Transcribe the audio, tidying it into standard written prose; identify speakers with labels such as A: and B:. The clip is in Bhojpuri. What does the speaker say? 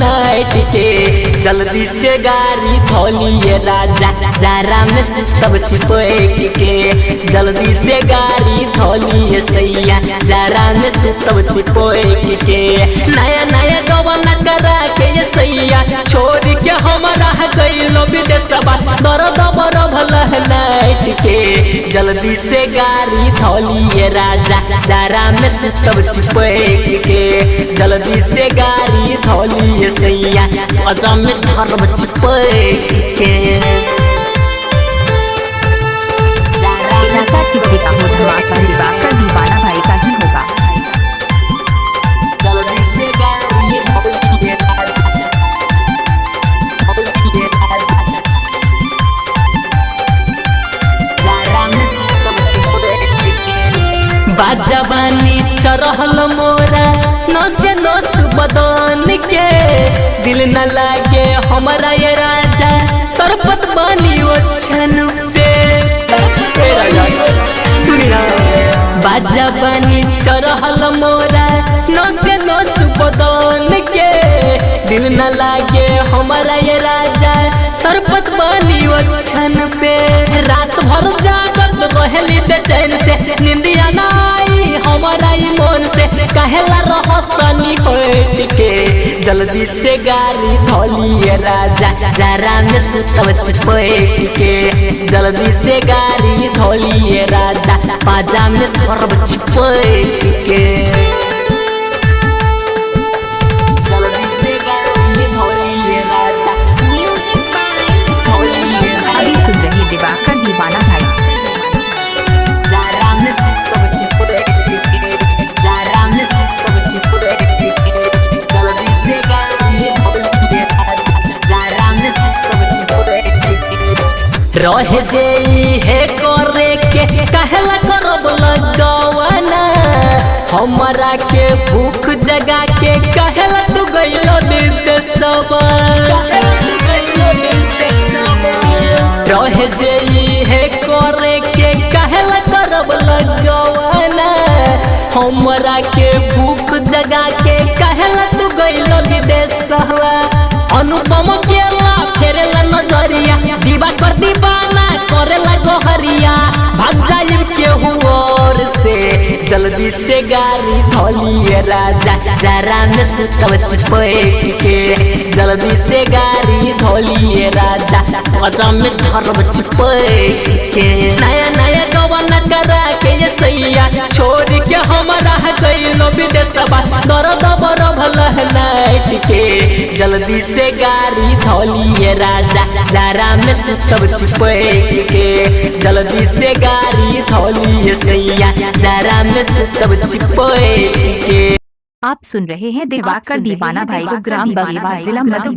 A: नाइट के जल्दी से गाड़ी धोलिए राजा जारा में सुतब छिपैक के जल्दी से गाड़ी धोलिए सैया जारा में सुतब छिपैक के नया नया गवाना करा के ये सैया छोड़ के हमारा गइलो विदेशवा दर्द बरभल नाइट के जल्दी से गाड़ी धोलिए राजा जारा में सुतब छिपैक के जल्दी से गाड़ी धोलिए सैया अजा में धरब छिपैक के
B: ऐसा किसी का हो धमाका दिवाकर दीवाना भाई का ही होगा।
A: जल्दी से गाड़ी धोलिए बाजवानी चरहल मोरा नसे नस बदन के दिल न लागे हमारा ये राजा तरपत बानी ओछन पे बाजवानी चरहल मोरा नसे नस बदन के दिल न लागे हमारा ये राजा तरपत बानी ओछन पे रात भर जागत रहली बेचैन से निंदिया नाई हमारा ई मन से कहेला रहतनी बैठ के जल्दी से गाड़ी धोलिए राजा जारा में सुतब छिपैक के जल्दी से गाड़ी धोलिए राजा पाजा में धरब छिपैक के जल्दी से गाड़ी धोलिए राजा
B: अभी सुन रही दिवाकर दीवाना भाई।
A: रह जई है करे के कहला करब लगवाना हमरा के भूख जगा के कहला तू गइलो देशवा रह जई है करे के कहला करब लगवाना हमरा के भूख जगा के कहला तू गइलो देशवा अनुपम केला फेरेला नजरिया दीवा कर दीवाना करेला गोहरिया भाग जाइब केहू और से जल्दी से गाड़ी धोलिए राजा जारा में सुतब छिपैक के जल्दी से गाड़ी धोलिए राजा अजा में धरब छिपैक के नया नया गवाना करा के ये सैया छोड़ के हमारा गइलो विदेशवा दर्द बरभल नाइट के जल्दी से गाड़ी धोलिए राजा जारा में सुतब छिपैक के जल्दी से गाड़ी धोलिए सैया जारा में सुतब छिपैक के।
B: आप सुन रहे हैं दिवाकर दीवाना भाई को ग्राम बगीवा जिला मधुबनी।